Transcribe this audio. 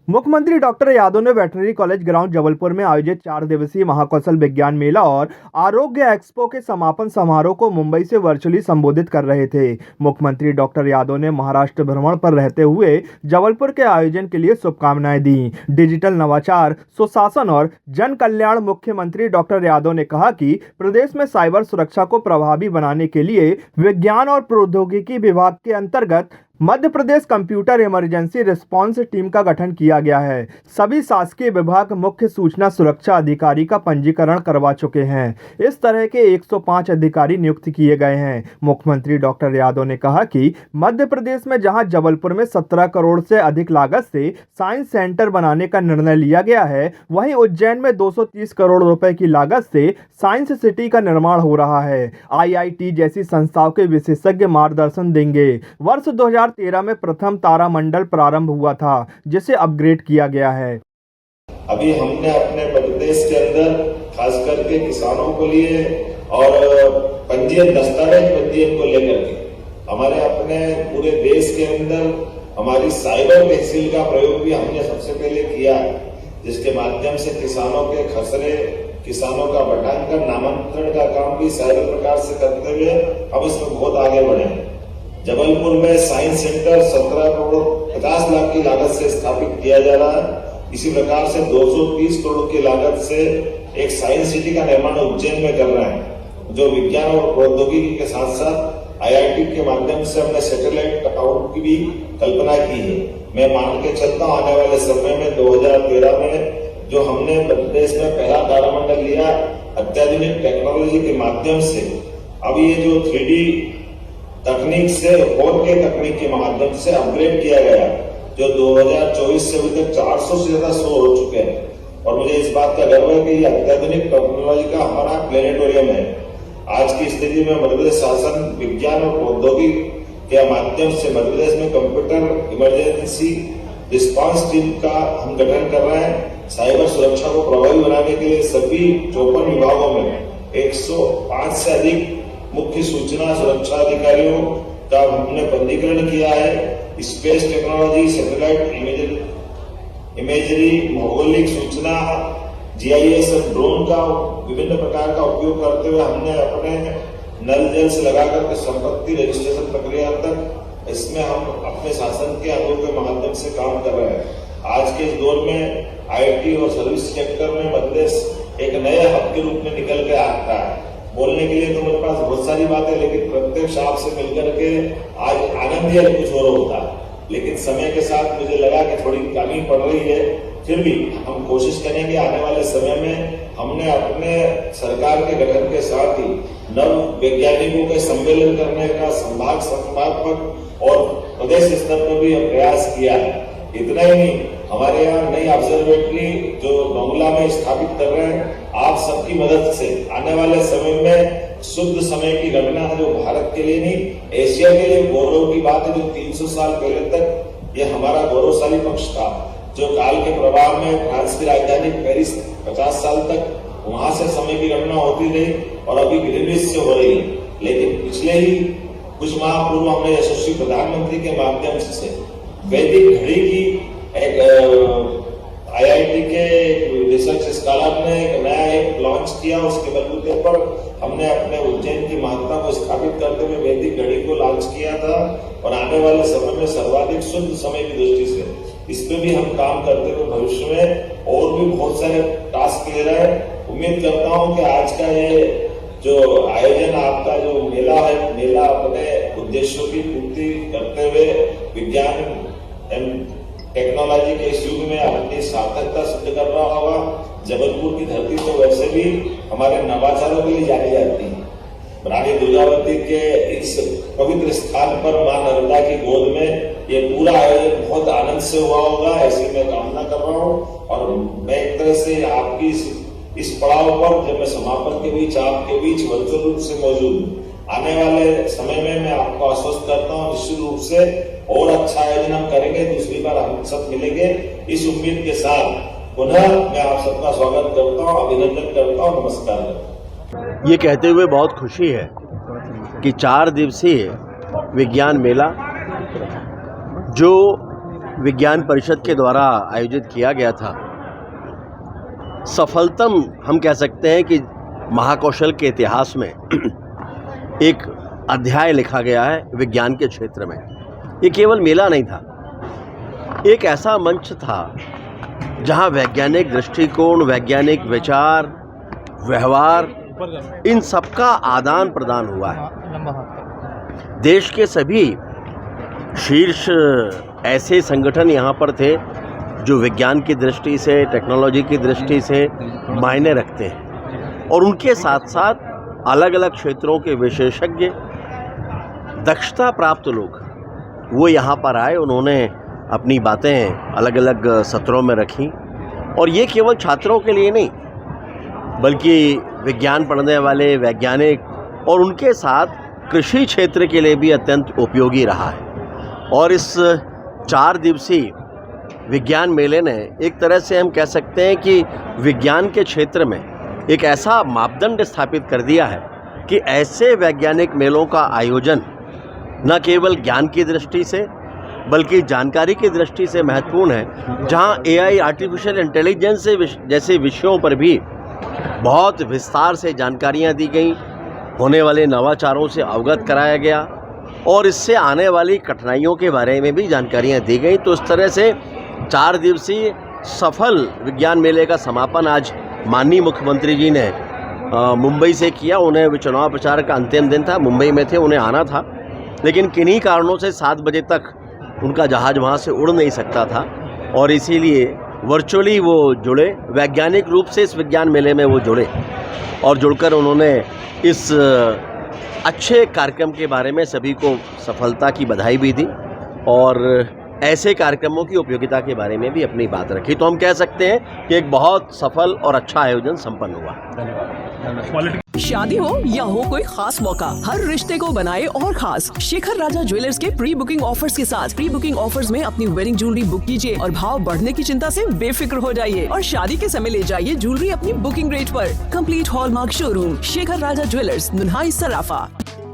मुख्यमंत्री डॉक्टर यादव ने veterinary college ground Jabalpur में आयोजित 4 दिवसीय महाकौशल विज्ञान मेला और आरोग्य एक्सपो के समापन समारोह को मुंबई से वर्चुअली संबोधित कर रहे थे। मुख्यमंत्री डॉक्टर यादव ने महाराष्ट्र भ्रमण पर रहते हुए जबलपुर के आयोजन के लिए शुभकामनाएं दी। डिजिटल नवाचार, सुशासन और जन कल्याण। मुख्यमंत्री डॉक्टर यादव ने कहा कि प्रदेश में साइबर सुरक्षा को प्रभावी बनाने के लिए विज्ञान और प्रौद्योगिकी विभाग के अंतर्गत Madhya Pradesh computer emergency response team का गठन किया गया है। सभी शासकीय विभाग मुख्य सूचना सुरक्षा अधिकारी का पंजीकरण करवा चुके हैं। इस तरह के 105 अधिकारी नियुक्त किए गए हैं। मुख्यमंत्री डॉक्टर यादव ने कहा कि मध्य प्रदेश में जहां जबलपुर में 17 करोड़ से अधिक लागत से साइंस सेंटर बनाने का निर्णय लिया गया है, वहीं उज्जैन में 230 करोड़ रुपए की लागत से साइंस सिटी का निर्माण हो रहा है। IIT जैसी संस्थाओं के विशेषज्ञ मार्गदर्शन देंगे। वर्ष 2013 में प्रथम तारामंडल प्रारंभ हुआ था, जिसे अपग्रेड किया गया है। अभी हमने अपने मध्य प्रदेश के अंदर खास करके किसानों को लिए और पंजीयन दस्तावेज पंजीयन को लेकर के हमारे अपने पूरे देश के अंदर हमारी साइबर तहसील का प्रयोग भी हमने सबसे पहले किया है, जिसके माध्यम से किसानों के खसरे, किसानों का बटांकन, नामांतरण का काम भी साइबर प्रकार से करते हुए हम इसमें बहुत आगे बढ़े हैं। जबलपुर में साइंस सेंटर 17 करोड़ 50 लाख की लागत से स्थापित किया जा रहा है। इसी प्रकार से 230 करोड़ की लागत से एक साइंस सिटी का निर्माण उज्जैन में कर रहे हैं, जो विज्ञान और प्रौद्योगिकी के साथ साथ IIT के माध्यम से हमने सैटेलाइट टावर की भी कल्पना की है। मैं मान के चलता हूँ आने वाले समय में 2013 में जो हमने प्रदेश में पहला तारामंडल लिया, अत्याधुनिक टेक्नोलॉजी के माध्यम से अब ये जो 3D तकनीक से 4K तकनीक के माध्यम से अपग्रेड किया गया, जो 2024 से अभी तक 400 से ज्यादा शो हो चुके हैं। और मुझे इस बात का गर्व है कि ये अत्याधुनिक टेक्नोलॉजी का हमारा प्लेनेटोरियम है। आज की स्थिति में मध्य प्रदेश शासन विज्ञान और प्रौद्योगिकी के माध्यम से मध्य प्रदेश में कंप्यूटर इमरजेंसी रिस्पांस टीम का हम गठन कर रहे हैं। साइबर सुरक्षा को प्रभावी बनाने के लिए सभी 54 विभागों में 105 से अधिक मुख्य सूचना सुरक्षा अधिकारियों का हमने पंजीकरण किया है। स्पेस टेक्नोलॉजी, सैटेलाइट इमेजरी, भौगोलिक सूचना, GIS और ड्रोन का विभिन्न प्रकार का उपयोग करते हुए हमने अपने नल जल से लगाकर के संपत्ति रजिस्ट्रेशन प्रक्रिया तक इसमें हम अपने शासन के अंगों के माध्यम से काम कर रहे हैं। आज के इस दौर में IT और सर्विस सेक्टर में मध्य प्रदेश एक नए हब के रूप में निकल के आता है। बोलने के लिए तो मेरे पास बहुत सारी बातें, लेकिन प्रत्यक्ष आपसे मिलकर के आज आनंद ही कुछ और होता है। लेकिन समय के साथ मुझे लगा कि थोड़ी कमी पड़ रही है, फिर भी हम कोशिश करेंगे आने वाले समय में हमने अपने सरकार के गठन के साथ ही नव वैज्ञानिकों के सम्मेलन करने का संभागात्मक और प्रदेश स्तर पर भी प्रयास किया है। इतना ही नहीं, हमारे यहाँ नई ऑब्जर्वेटरी जो बंगला में स्थापित कर रहे हैं, आप सबकी मदद से आने वाले समय में शुद्ध समय की गणना जो भारत के लिए नहीं एशिया के लिए गौरव की बात है। जो 300 साल पहले तक ये हमारा गौरवशाली पक्ष था, जो काल के प्रभाव में फ्रांस की राजधानी पेरिस 50 साल तक वहां से समय की गणना होती रही और अभी ग्रीनविच से हो रही है। लेकिन पिछले ही कुछ माह पूर्व हमने यशस्वी प्रधानमंत्री के माध्यम से वैदिक घड़ी की एक IIT के रिसर्च स्कॉलर ने एक नया ऐप लॉन्च किया। उसके बलबूते पर हमने अपने उज्जैन की महत्ता को स्थापित करते हुए वैदिक घड़ी को लॉन्च किया था और आने वाले समय में सर्वाधिक शुद्ध समय की दृष्टि से इस पे भी हम काम करते हुए भविष्य में और भी बहुत सारे टास्क ले रहे हैं। उम्मीद करता हूं कि आज का ये जो आयोजन, आपका जो मेला है, मेला अपने उद्देश्यों की पूर्ति करते हुए विज्ञान टेक्नोलॉजी के इस युग में अपनी सार्थकता सिद्ध कर रहा होगा। जबलपुर की धरती तो वैसे भी हमारे नवाचारों के लिए जानी जाती है। रानी दुर्गावती के इस पवित्र स्थान पर मां नर्मदा की गोद में ये पूरा आयोजन बहुत आनंद से हुआ होगा, ऐसी मैं कामना कर रहा हूँ। और मैं एक तरह से आपकी इस पड़ाव पर जब मैं समापन के बीच आपके बीच वर्चुअल रूप से मौजूद हूँ, आने वाले समय में मैं आपको आश्वस्त करता हूँ निश्चित रूप से और अच्छा आयोजन हम करेंगे। दूसरी बार हम सब मिलेंगे इस उम्मीद के साथ। पुनः मैं आप सबका स्वागत करता हूँ, अभिनंदन करता हूँ, नमस्कार करता हूँ। ये कहते हुए बहुत खुशी है कि 4 दिवसीय विज्ञान मेला जो विज्ञान परिषद के द्वारा आयोजित किया गया था, सफलतम हम कह सकते हैं कि महाकौशल के इतिहास में एक अध्याय लिखा गया है विज्ञान के क्षेत्र में। ये केवल मेला नहीं था, एक ऐसा मंच था जहां वैज्ञानिक दृष्टिकोण, वैज्ञानिक विचार, व्यवहार, इन सबका आदान प्रदान हुआ है। देश के सभी शीर्ष ऐसे संगठन यहाँ पर थे जो विज्ञान की दृष्टि से, टेक्नोलॉजी की दृष्टि से मायने रखते हैं, और उनके साथ साथ अलग अलग क्षेत्रों के विशेषज्ञ, दक्षता प्राप्त लोग वो यहाँ पर आए। उन्होंने अपनी बातें अलग अलग सत्रों में रखी, और ये केवल छात्रों के लिए नहीं बल्कि विज्ञान पढ़ने वाले वैज्ञानिक और उनके साथ कृषि क्षेत्र के लिए भी अत्यंत उपयोगी रहा है। और इस 4 दिवसीय विज्ञान मेले ने एक तरह से हम कह सकते हैं कि विज्ञान के क्षेत्र में एक ऐसा मापदंड स्थापित कर दिया है कि ऐसे वैज्ञानिक मेलों का आयोजन न केवल ज्ञान की दृष्टि से बल्कि जानकारी की दृष्टि से महत्वपूर्ण है, जहां AI, आर्टिफिशियल इंटेलिजेंस जैसे विषयों पर भी बहुत विस्तार से जानकारियां दी गई, होने वाले नवाचारों से अवगत कराया गया और इससे आने वाली कठिनाइयों के बारे में भी जानकारियां दी गई। तो इस तरह से 4 दिवसीय सफल विज्ञान मेले का समापन आज माननीय मुख्यमंत्री जी ने मुंबई से किया। उन्हें चुनाव प्रचार का अंतिम दिन था, मुंबई में थे, उन्हें आना था, लेकिन किन्हीं कारणों से 7 बजे तक उनका जहाज़ वहाँ से उड़ नहीं सकता था और इसीलिए वर्चुअली वो जुड़े, वैज्ञानिक रूप से इस विज्ञान मेले में वो जुड़े और जुड़कर उन्होंने इस अच्छे कार्यक्रम के बारे में सभी को सफलता की बधाई भी दी और ऐसे कार्यक्रमों की उपयोगिता के बारे में भी अपनी बात रखी। तो हम कह सकते हैं कि एक बहुत सफल और अच्छा आयोजन संपन्न हुआ। शादी हो या हो कोई खास मौका, हर रिश्ते को बनाए और खास। शेखर राजा ज्वेलर्स के प्री बुकिंग ऑफर्स के साथ प्री बुकिंग ऑफर्स में अपनी वेडिंग ज्वेलरी बुक कीजिए और भाव बढ़ने की चिंता से बेफिक्र हो जाइए और शादी के समय ले जाइए ज्वेलरी अपनी बुकिंग रेट पर। कंप्लीट हॉलमार्क शोरूम शेखर राजा ज्वेलर्स, नुन्हाई, सराफा।